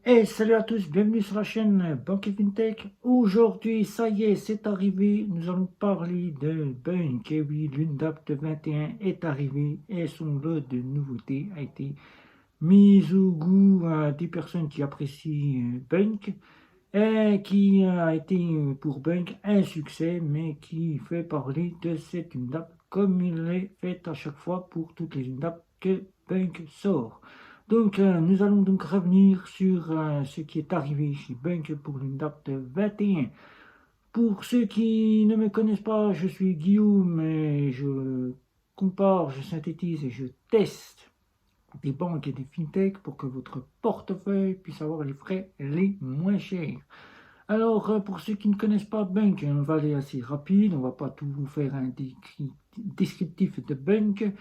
Hey, salut à tous, bienvenue sur la chaîne Banque et FinTech. Aujourd'hui, ça y est, c'est arrivé. Nous allons parler de Bunk. Et oui, l'UNDAP 21 est arrivé et son lot de nouveautés a été mis au goût des personnes qui apprécient Bunk et qui a été pour Bunk un succès, mais qui fait parler de cette UNDAP comme il est fait à chaque fois pour toutes les UNDAP que Bunk sort. Donc, nous allons donc revenir sur ce qui est arrivé chez Bunk pour l'UNDAP 21. Pour ceux qui ne me connaissent pas, je suis Guillaume et je compare, je synthétise et je teste des banques et des fintechs pour que votre portefeuille puisse avoir les frais les moins chers. Alors, pour ceux qui ne connaissent pas Bunk, on va aller assez rapide, on ne va pas tout vous faire un descriptif de Bunk.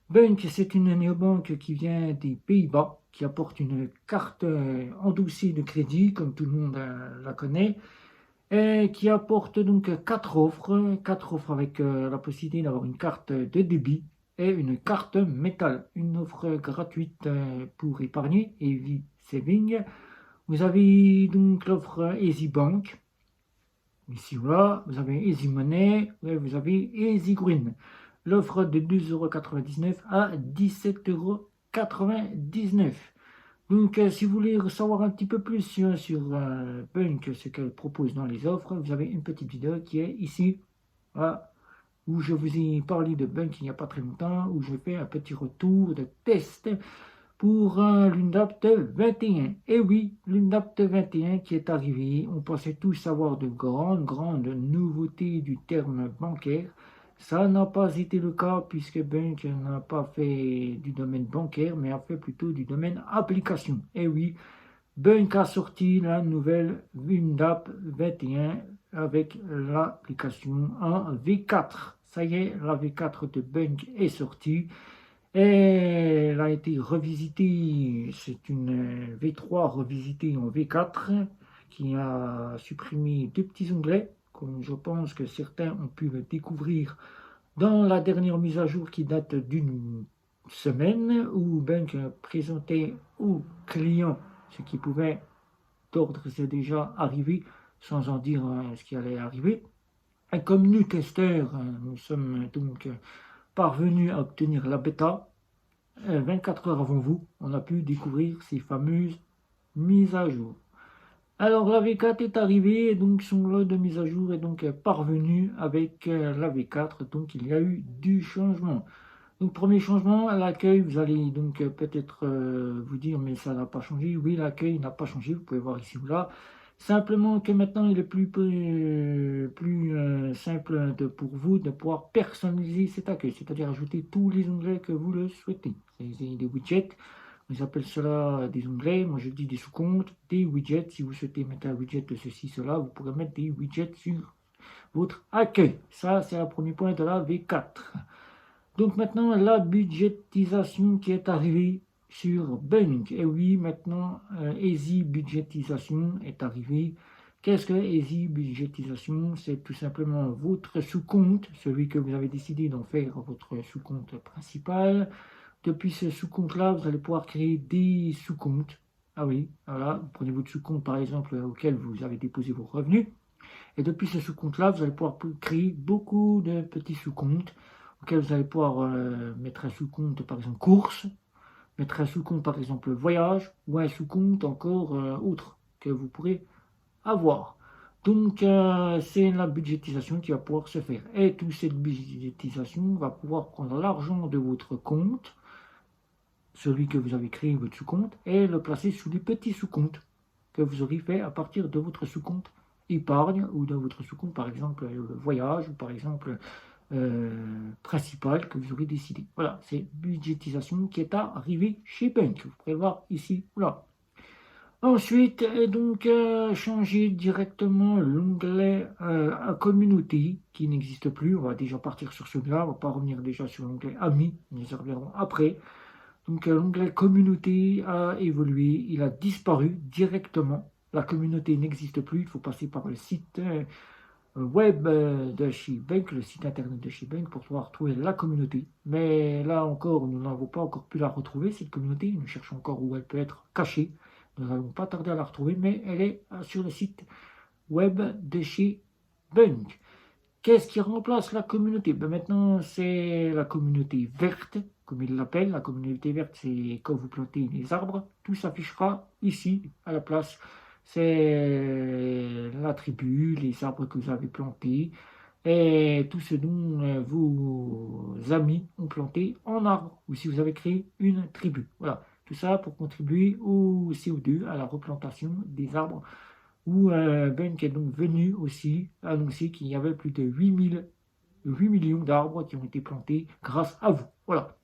Bunk, c'est une néobanque qui vient des Pays-Bas, qui apporte une carte endossée de crédit, comme tout le monde la connaît, et qui apporte donc quatre offres avec la possibilité d'avoir une carte de débit et une carte métal, une offre gratuite pour épargner et vie saving. Vous avez donc l'offre Easy Bank, ici voilà, vous avez Easy Money, et vous avez Easy Green. L'offre de 2,99 € à 17,99 €. Donc, si vous voulez savoir un petit peu plus sur Bunk, ce qu'elle propose dans les offres, vous avez une petite vidéo qui est ici, voilà, où je vous ai parlé de Bunk il n'y a pas très longtemps, où je fais un petit retour de test pour l'UNDAPT 21. Et oui, l'UNDAPT 21 qui est arrivé, on pensait tous avoir de grandes nouveautés du terme bancaire. Ça n'a pas été le cas puisque Bunk n'a pas fait du domaine bancaire, mais a fait plutôt du domaine application. Et oui, Bunk a sorti la nouvelle UNDAP 21 avec l'application en V4. Ça y est, la V4 de Bunk est sortie. Et elle a été revisitée, c'est une V3 revisitée en V4 qui a supprimé deux petits onglets, comme je pense que certains ont pu le découvrir dans la dernière mise à jour qui date d'une semaine, où Bank présentait aux clients ce qui pouvait d'ordre c'est déjà arrivé, sans en dire ce qui allait arriver. Et comme nous testeurs, nous sommes donc parvenus à obtenir la bêta. 24 heures avant vous, on a pu découvrir ces fameuses mises à jour. Alors la V4 est arrivée et donc son lot de mise à jour est donc parvenu avec la V4, donc il y a eu du changement. Donc premier changement, à l'accueil, vous allez donc peut-être vous dire mais ça n'a pas changé. Oui, l'accueil n'a pas changé, vous pouvez voir ici ou là. Simplement que maintenant il est plus simple pour vous de pouvoir personnaliser cet accueil, c'est-à-dire ajouter tous les onglets que vous le souhaitez. C'est des widgets, ils appellent cela des onglets, moi je dis des sous-comptes, des widgets. Si vous souhaitez mettre un widget de ceci, cela, vous pourrez mettre des widgets sur votre accueil. Ça, c'est le premier point de la V4. Donc maintenant, la budgétisation qui est arrivée sur Bunk. Et oui, maintenant, Easy Budgétisation est arrivée. Qu'est-ce que Easy Budgétisation? C'est tout simplement votre sous-compte, celui que vous avez décidé d'en faire votre sous-compte principal. Depuis ce sous-compte-là, vous allez pouvoir créer des sous-comptes. Ah oui, voilà, vous prenez votre sous-compte par exemple auquel vous avez déposé vos revenus. Et depuis ce sous-compte-là, vous allez pouvoir créer beaucoup de petits sous-comptes auxquels vous allez pouvoir mettre un sous-compte par exemple course, mettre un sous-compte par exemple voyage ou un sous-compte encore autre que vous pourrez avoir. Donc c'est la budgétisation qui va pouvoir se faire. Et toute cette budgétisation va pouvoir prendre l'argent de votre compte, celui que vous avez créé, votre sous-compte, et le placer sous des petits sous-comptes que vous aurez fait à partir de votre sous-compte épargne ou de votre sous-compte, par exemple le voyage ou par exemple principal que vous aurez décidé. Voilà, c'est budgétisation qui est arrivée chez Bunk. Vous pouvez voir ici ou là. Ensuite, donc changer directement l'onglet communauté qui n'existe plus. On va déjà partir sur celui-là. On va pas revenir déjà sur l'onglet amis. Nous y reviendrons après. Donc l'onglet communauté a évolué, il a disparu directement. La communauté n'existe plus, il faut passer par le site web de chez Bank, le site internet de chez Bank pour pouvoir trouver la communauté. Mais là encore, nous n'avons pas encore pu la retrouver, cette communauté. Nous cherchons encore où elle peut être cachée. nous n'allons pas tarder à la retrouver, mais elle est sur le site web de chez Bunk. Qu'est-ce qui remplace la communauté? Ben maintenant, c'est la communauté verte, comme ils l'appellent. La communauté verte, c'est quand vous plantez des arbres, tout s'affichera ici, à la place. C'est la tribu, les arbres que vous avez plantés, et tout ce dont vos amis ont planté en arbre, ou si vous avez créé une tribu. Voilà, tout ça pour contribuer au CO2, à la replantation des arbres où Bunk est donc venu aussi annoncer qu'il y avait plus de 8 millions d'arbres qui ont été plantés grâce à vous. Voilà.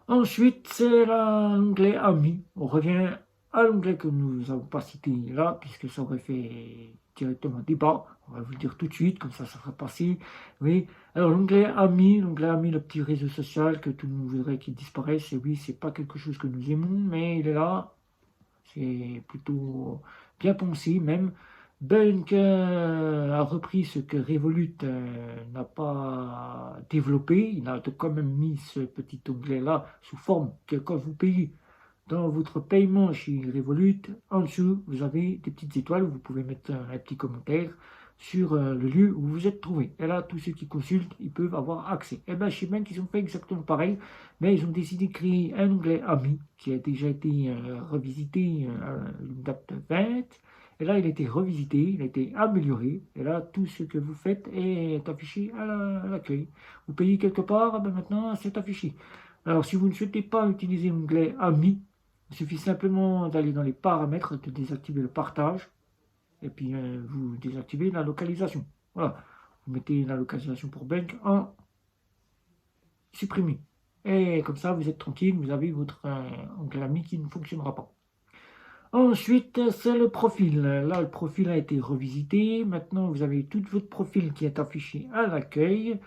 Ensuite, c'est l'onglet Amis. On revient à l'onglet que nous n'avons pas cité là, puisque ça aurait fait directement débat. On va vous le dire tout de suite, comme ça sera passé. Oui. Alors, l'onglet Amis, le petit réseau social que tout le monde voudrait qu'il disparaisse. Et oui, c'est pas quelque chose que nous aimons, mais il est là. C'est plutôt bien pensé même. Bunk a repris ce que Revolut n'a pas développé. Il a quand même mis ce petit onglet-là sous forme que quand vous payez dans votre paiement chez Revolut, en dessous, vous avez des petites étoiles où vous pouvez mettre un petit commentaire sur le lieu où vous êtes trouvé. Et là, tous ceux qui consultent, ils peuvent avoir accès. Et bien, chez Bunk, ils ont fait exactement pareil, mais ils ont décidé de créer un onglet Amis qui a déjà été revisité une date 20. Et là, il a été revisité, il a été amélioré. Et là, tout ce que vous faites est affiché à l'accueil. Vous payez quelque part, ben maintenant, c'est affiché. Alors, si vous ne souhaitez pas utiliser l'onglet Amis, il suffit simplement d'aller dans les paramètres, de désactiver le partage, et puis vous désactivez la localisation. Voilà, vous mettez la localisation pour Bunk en supprimé. Et comme ça, vous êtes tranquille, vous avez votre onglet Amis qui ne fonctionnera pas. Ensuite, c'est le profil. Là, le profil a été revisité. Maintenant, vous avez tout votre profil qui est affiché à l'accueil.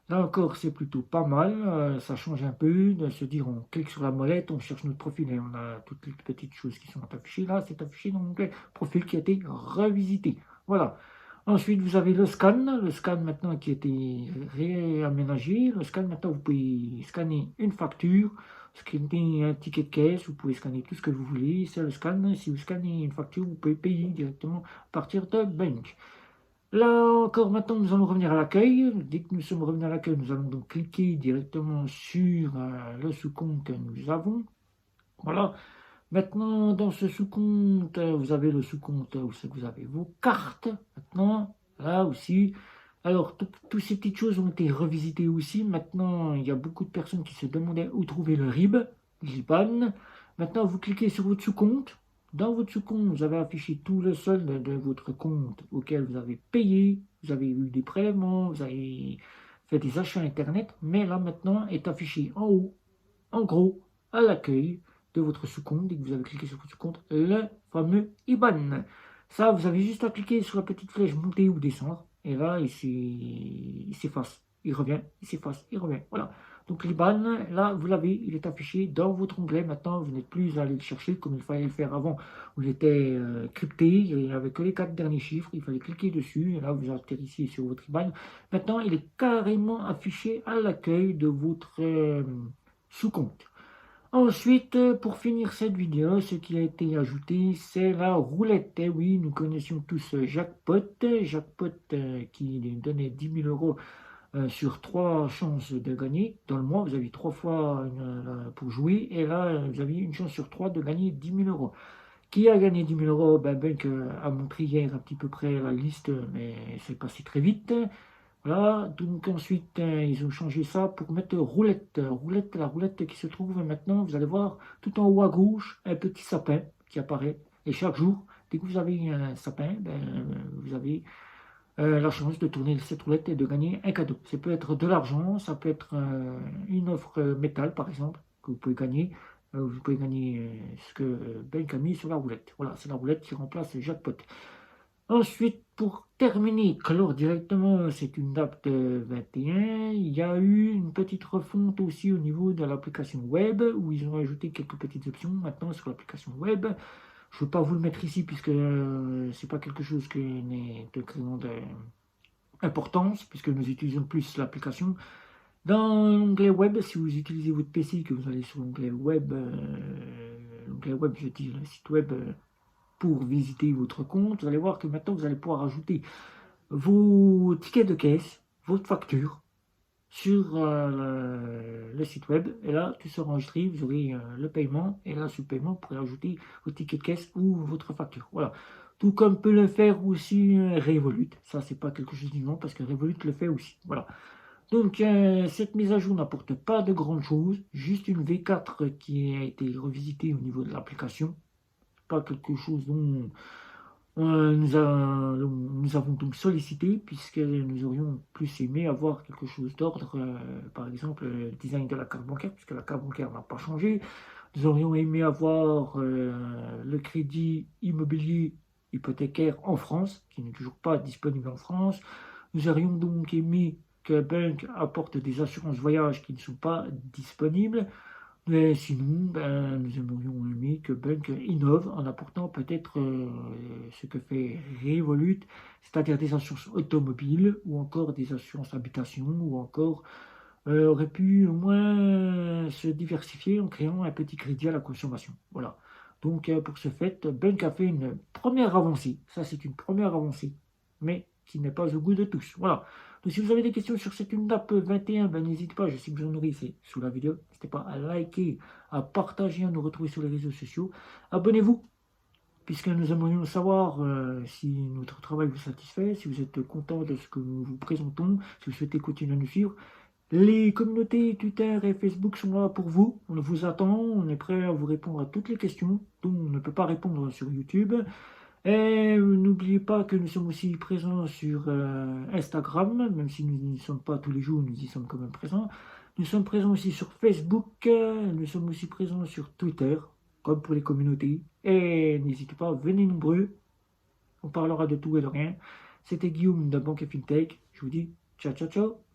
Là encore, c'est plutôt pas mal. Ça change un peu de se dire on clique sur la molette, on cherche notre profil et on a toutes les petites choses qui sont affichées. Là, c'est affiché dans l'onglet profil qui a été revisité. Voilà. Ensuite, vous avez le scan. Le scan maintenant qui a été réaménagé. Le scan maintenant, vous pouvez scanner une facture, scanner un ticket de caisse, vous pouvez scanner tout ce que vous voulez. C'est le scan. Si vous scannez une facture, vous pouvez payer directement à partir de Bunk. Là encore, maintenant, nous allons revenir à l'accueil. Dès que nous sommes revenus à l'accueil, nous allons donc cliquer directement sur le sous-compte que nous avons. Voilà. Maintenant, dans ce sous-compte, vous avez le sous-compte où c'est que vous avez vos cartes. Maintenant, là aussi. Alors, toutes ces petites choses ont été revisitées aussi. Maintenant, il y a beaucoup de personnes qui se demandaient où trouver le RIB, l'IBAN. Maintenant, vous cliquez sur votre sous-compte. Dans votre sous-compte, vous avez affiché tout le solde de votre compte auquel vous avez payé, vous avez eu des prélèvements, vous avez fait des achats Internet, mais là maintenant est affiché en haut, en gros, à l'accueil de votre sous-compte, dès que vous avez cliqué sur votre sous-compte, le fameux IBAN. Ça, vous avez juste à cliquer sur la petite flèche monter ou descendre, et là, il s'efface, il revient, il s'efface, il revient. Voilà. Donc l'IBAN, là, vous l'avez, il est affiché dans votre onglet. Maintenant, vous n'êtes plus à aller le chercher comme il fallait le faire avant, où il était crypté, il n'y avait que les 4 derniers chiffres, il fallait cliquer dessus, et là, vous atterrissiez sur votre IBAN. Maintenant, il est carrément affiché à l'accueil de votre sous-compte. Ensuite, pour finir cette vidéo, ce qui a été ajouté, c'est la roulette. Et oui, nous connaissions tous Jackpot. Jackpot qui donnait 10 000 euros sur 3 chances de gagner. Dans le mois, vous avez 3 fois pour jouer. Et là, vous avez une chance sur 3 de gagner 10 000 euros. Qui a gagné 10 000 euros? Bunk a montré hier un petit peu près la liste, mais c'est passé très vite. Voilà, donc ensuite, ils ont changé ça pour mettre roulette. Roulette, la roulette qui se trouve maintenant, vous allez voir, tout en haut à gauche, un petit sapin qui apparaît. Et chaque jour, dès que vous avez un sapin, vous avez la chance de tourner cette roulette et de gagner un cadeau. Ça peut être de l'argent, ça peut être une offre métal, par exemple, que vous pouvez gagner. Vous pouvez gagner ce que Bunk a mis sur la roulette. Voilà, c'est la roulette qui remplace le jackpot. Ensuite, pour terminer, clore directement, c'est une date 21. Il y a eu une petite refonte aussi au niveau de l'application web, où ils ont ajouté quelques petites options maintenant sur l'application web. Je ne veux pas vous le mettre ici, puisque c'est pas quelque chose qui n'est de grande importance, puisque nous utilisons plus l'application. Dans l'onglet web, si vous utilisez votre PC, que vous allez sur l'onglet web, l'onglet web, je dis le site web pour visiter votre compte, vous allez voir que maintenant vous allez pouvoir ajouter vos tickets de caisse, votre facture sur le site web, et là tout sera enregistré, vous aurez le paiement, et là sur le paiement vous pourrez ajouter votre ticket de caisse ou votre facture. Voilà. Tout comme peut le faire aussi Revolut. Ça c'est pas quelque chose d'innovant parce que Revolut le fait aussi. Voilà. Donc cette mise à jour n'apporte pas de grandes choses, juste une V4 qui a été revisitée au niveau de l'application. Pas quelque chose dont nous avons donc sollicité, puisque nous aurions plus aimé avoir quelque chose d'ordre, par exemple le design de la carte bancaire, puisque la carte bancaire n'a pas changé. Nous aurions aimé avoir le crédit immobilier hypothécaire en France, qui n'est toujours pas disponible en France. Nous aurions donc aimé que Bank apporte des assurances voyage qui ne sont pas disponibles. Mais sinon, nous aimerions aimer que Bank innove en apportant peut-être ce que fait Revolut, c'est-à-dire des assurances automobiles ou encore des assurances habitation ou encore aurait pu au moins se diversifier en créant un petit crédit à la consommation. Voilà. Donc pour ce fait, Bank a fait une première avancée. Ça, c'est une première avancée, mais qui n'est pas au goût de tous. Voilà. Donc si vous avez des questions sur cette UNDAP 21, n'hésitez pas, je sais que vous en aurez, c'est sous la vidéo. N'hésitez pas à liker, à partager, à nous retrouver sur les réseaux sociaux. Abonnez-vous, puisque nous aimerions savoir si notre travail vous satisfait, si vous êtes content de ce que nous vous présentons, si vous souhaitez continuer à nous suivre. Les communautés Twitter et Facebook sont là pour vous. On vous attend. On est prêt à vous répondre à toutes les questions dont on ne peut pas répondre sur YouTube. Et n'oubliez pas que nous sommes aussi présents sur Instagram, même si nous n'y sommes pas tous les jours, nous y sommes quand même présents. Nous sommes présents aussi sur Facebook. Nous sommes aussi présents sur Twitter, comme pour les communautés. Et n'hésitez pas, venez nombreux. On parlera de tout et de rien. C'était Guillaume de Banque et FinTech. Je vous dis ciao, ciao, ciao.